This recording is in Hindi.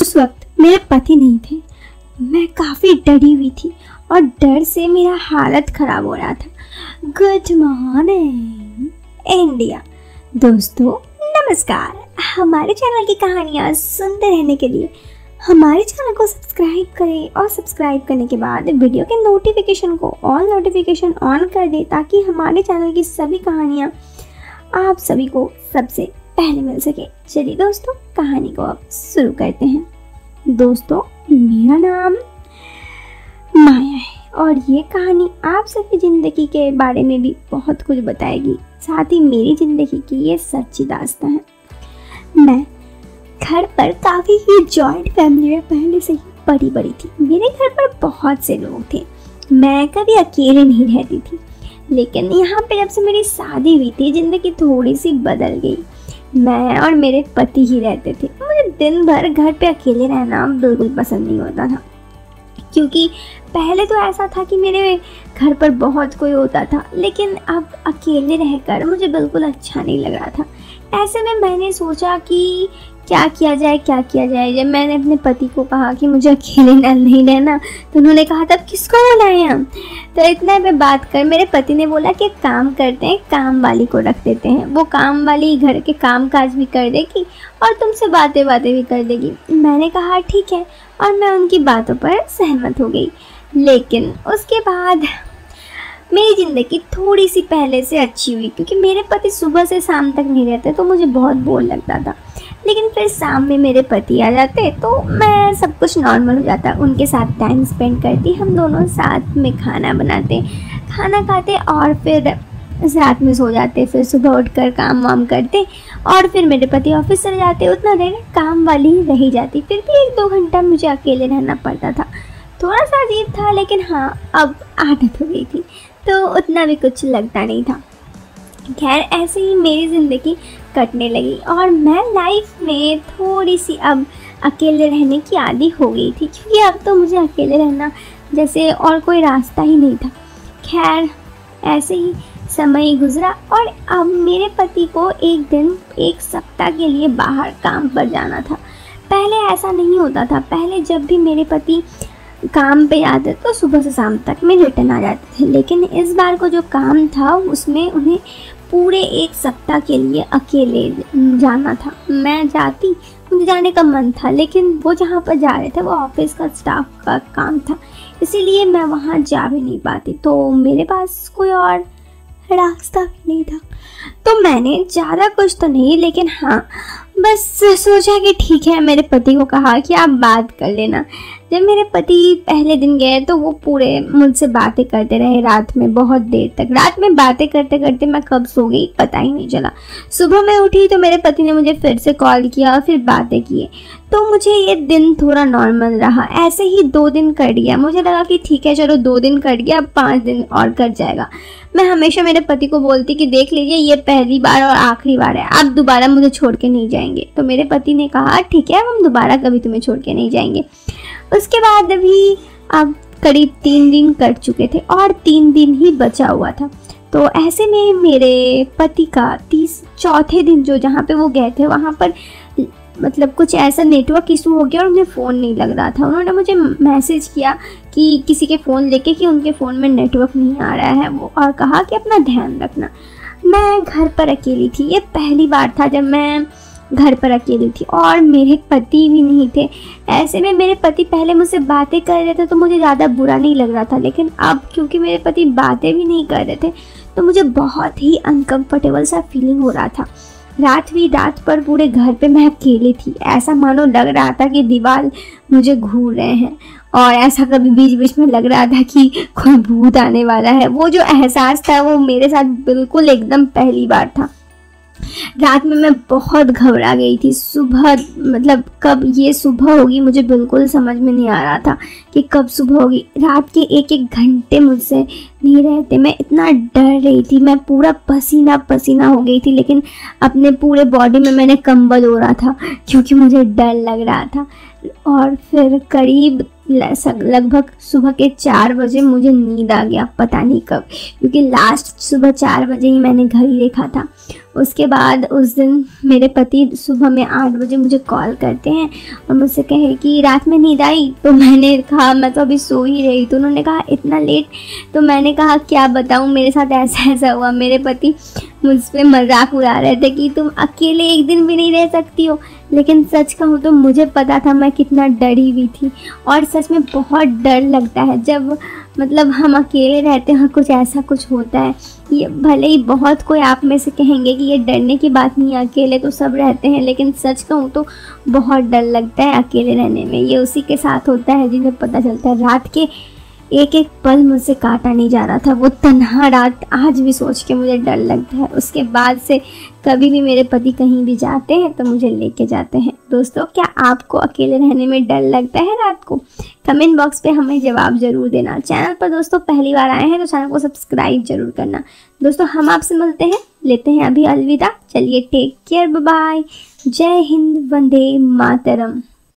उस वक्त मेरे पति नहीं थे। मैं काफ़ी डरी हुई थी और डर से मेरा हालत ख़राब हो रहा था। Good morning India. दोस्तों नमस्कार। हमारे चैनल की कहानियाँ सुनते रहने के लिए हमारे चैनल को सब्सक्राइब करें और सब्सक्राइब करने के बाद वीडियो के नोटिफिकेशन को ऑल नोटिफिकेशन ऑन कर दें ताकि हमारे चैनल की सभी कहानियाँ आप सभी को सबसे पहले मिल सके। चलिए दोस्तों कहानी को अब शुरू करते हैं। दोस्तों मेरा नाम माया है और ये कहानी आप सबकी ज़िंदगी के बारे में भी बहुत कुछ बताएगी, साथ ही मेरी ज़िंदगी की ये सच्ची दास्तान है। मैं घर पर काफ़ी ही जॉइंट फैमिली में पहले से ही बड़ी बड़ी थी। मेरे घर पर बहुत से लोग थे, मैं कभी अकेले नहीं रहती थी। लेकिन यहाँ पे जब से मेरी शादी हुई थी ज़िंदगी थोड़ी सी बदल गई। मैं और मेरे पति ही रहते थे। मुझे दिन भर घर पे अकेले रहना बिल्कुल पसंद नहीं होता था, क्योंकि पहले तो ऐसा था कि मेरे घर पर बहुत कोई होता था, लेकिन अब अकेले रहकर मुझे बिल्कुल अच्छा नहीं लग रहा था। ऐसे में मैंने सोचा कि क्या किया जाए। जब मैंने अपने पति को कहा कि मुझे अकेले नहीं रहना, तो उन्होंने कहा तब किसको बुलाएं हम। तो इतना पे बात कर मेरे पति ने बोला कि काम करते हैं, काम वाली को रख देते हैं, वो काम वाली घर के काम काज भी कर देगी और तुमसे बातें भी कर देगी। मैंने कहा ठीक है और मैं उनकी बातों पर सहमत हो गई। लेकिन उसके बाद मेरी ज़िंदगी थोड़ी सी पहले से अच्छी हुई, क्योंकि मेरे पति सुबह से शाम तक नहीं रहते तो मुझे बहुत बोर लगता था। लेकिन फिर शाम में मेरे पति आ जाते तो मैं सब कुछ नॉर्मल हो जाता। उनके साथ टाइम स्पेंड करती, हम दोनों साथ में खाना बनाते, खाना खाते और फिर रात में सो जाते। फिर सुबह उठकर काम वाम करते और फिर मेरे पति ऑफिस चले जाते। उतना देर काम वाली ही रही जाती। फिर भी 1-2 घंटा मुझे अकेले रहना पड़ता था। थोड़ा सा अजीब था, लेकिन हाँ अब आदत हो गई थी तो उतना भी कुछ लगता नहीं था। खैर ऐसे ही मेरी ज़िंदगी कटने लगी और मैं लाइफ में थोड़ी सी अब अकेले रहने की आदी हो गई थी, क्योंकि अब तो मुझे अकेले रहना जैसे और कोई रास्ता ही नहीं था। खैर ऐसे ही समय गुजरा और अब मेरे पति को एक दिन 1 सप्ताह के लिए बाहर काम पर जाना था। पहले ऐसा नहीं होता था। पहले जब भी मेरे पति काम पे आते तो सुबह से शाम तक में रिटर्न आ जाते थे, लेकिन इस बार को जो काम था उसमें उन्हें पूरे 1 सप्ताह के लिए अकेले जाना था। मैं जाती, मुझे जाने का मन था, लेकिन वो जहाँ पर जा रहे थे वो ऑफिस का स्टाफ का काम था, इसीलिए मैं वहाँ जा भी नहीं पाती। तो मेरे पास कोई और रास्ता भी नहीं था। तो मैंने ज़्यादा कुछ तो नहीं, लेकिन हाँ बस सोचा कि ठीक है। मेरे पति को कहा कि आप बात कर लेना। जब मेरे पति पहले दिन गए तो वो पूरे मुझसे बातें करते रहे रात में, बहुत देर तक। रात में बातें करते करते मैं कब सो गई पता ही नहीं चला। सुबह मैं उठी तो मेरे पति ने मुझे फिर से कॉल किया और फिर बातें किए, तो मुझे ये दिन थोड़ा नॉर्मल रहा। ऐसे ही 2 दिन कट गया। मुझे लगा कि ठीक है चलो 2 दिन कट गया, अब 5 दिन और कट जाएगा। मैं हमेशा मेरे पति को बोलती कि देख लीजिए ये पहली बार और आखिरी बार है, आप दोबारा मुझे छोड़ के नहीं जाएंगे। तो मेरे पति ने कहा ठीक है हम दोबारा कभी तुम्हें छोड़ के नहीं जाएंगे। उसके बाद भी अब करीब 3 दिन कट चुके थे और 3 दिन ही बचा हुआ था। तो ऐसे में मेरे पति का 34 दिन जो जहाँ पे वो गए थे वहाँ पर मतलब कुछ ऐसा नेटवर्क इशू हो गया और उन्हें फ़ोन नहीं लग रहा था। उन्होंने मुझे मैसेज किया कि किसी के फ़ोन लेके कि उनके फ़ोन में नेटवर्क नहीं आ रहा है वो, और कहा कि अपना ध्यान रखना। मैं घर पर अकेली थी। ये पहली बार था जब मैं घर पर अकेली थी और मेरे पति भी नहीं थे। ऐसे में मेरे पति पहले मुझसे बातें कर रहे थे तो मुझे ज़्यादा बुरा नहीं लग रहा था, लेकिन अब क्योंकि मेरे पति बातें भी नहीं कर रहे थे तो मुझे बहुत ही अनकंफर्टेबल सा फीलिंग हो रहा था। रात पर पूरे घर पे मैं अकेली थी। ऐसा मानो लग रहा था कि दीवार मुझे घूर रहे हैं, और ऐसा कभी बीच बीच में लग रहा था कि कोई भूत आने वाला है। वो जो एहसास था वो मेरे साथ बिल्कुल एकदम पहली बार था। रात में मैं बहुत घबरा गई थी। सुबह मतलब कब ये सुबह होगी मुझे बिल्कुल समझ में नहीं आ रहा था कि कब सुबह होगी। रात के 1-1 घंटे मुझसे नहीं रहते। मैं इतना डर रही थी, मैं पूरा पसीना पसीना हो गई थी, लेकिन अपने पूरे बॉडी में मैंने कंबल ओढ़ा था क्योंकि मुझे डर लग रहा था। और फिर करीब लगभग सुबह के 4 बजे मुझे नींद आ गया, पता नहीं कब, क्योंकि लास्ट सुबह 4 बजे ही मैंने घड़ी देखा था। उसके बाद उस दिन मेरे पति सुबह में 8 बजे मुझे कॉल करते हैं और मुझसे कहे कि रात में नींद आई। तो मैंने कहा मैं तो अभी सो ही रही। तो उन्होंने कहा इतना लेट। तो मैंने कहा क्या बताऊँ, मेरे साथ ऐसा ऐसा हुआ। मेरे पति मुझ पर मजाक उड़ा रहे थे कि तुम अकेले एक दिन भी नहीं रह सकती हो। लेकिन सच कहूँ तो मुझे पता था मैं कितना डरी हुई थी। और सच में बहुत डर लगता है जब मतलब हम अकेले रहते हैं और कुछ ऐसा कुछ होता है। ये भले ही बहुत कोई आप में से कहेंगे कि ये डरने की बात नहीं है, अकेले तो सब रहते हैं, लेकिन सच कहूँ तो बहुत डर लगता है अकेले रहने में। ये उसी के साथ होता है जिन्हें पता चलता है। रात के एक एक पल मुझसे काटा नहीं जा रहा था। वो तन्हा रात आज भी सोच के मुझे डर लगता है। उसके बाद से कभी भी मेरे पति कहीं भी जाते हैं तो मुझे लेके जाते हैं। दोस्तों, क्या आपको अकेले रहने में डर लगता है रात को? कमेंट बॉक्स पे हमें जवाब जरूर देना। चैनल पर दोस्तों पहली बार आए हैं तो चैनल को सब्सक्राइब जरूर करना। दोस्तों, हम आपसे मिलते हैं, लेते हैं अभी अलविदा। चलिए, टेक केयर, बाय बाय। जय हिंद, वंदे मातरम।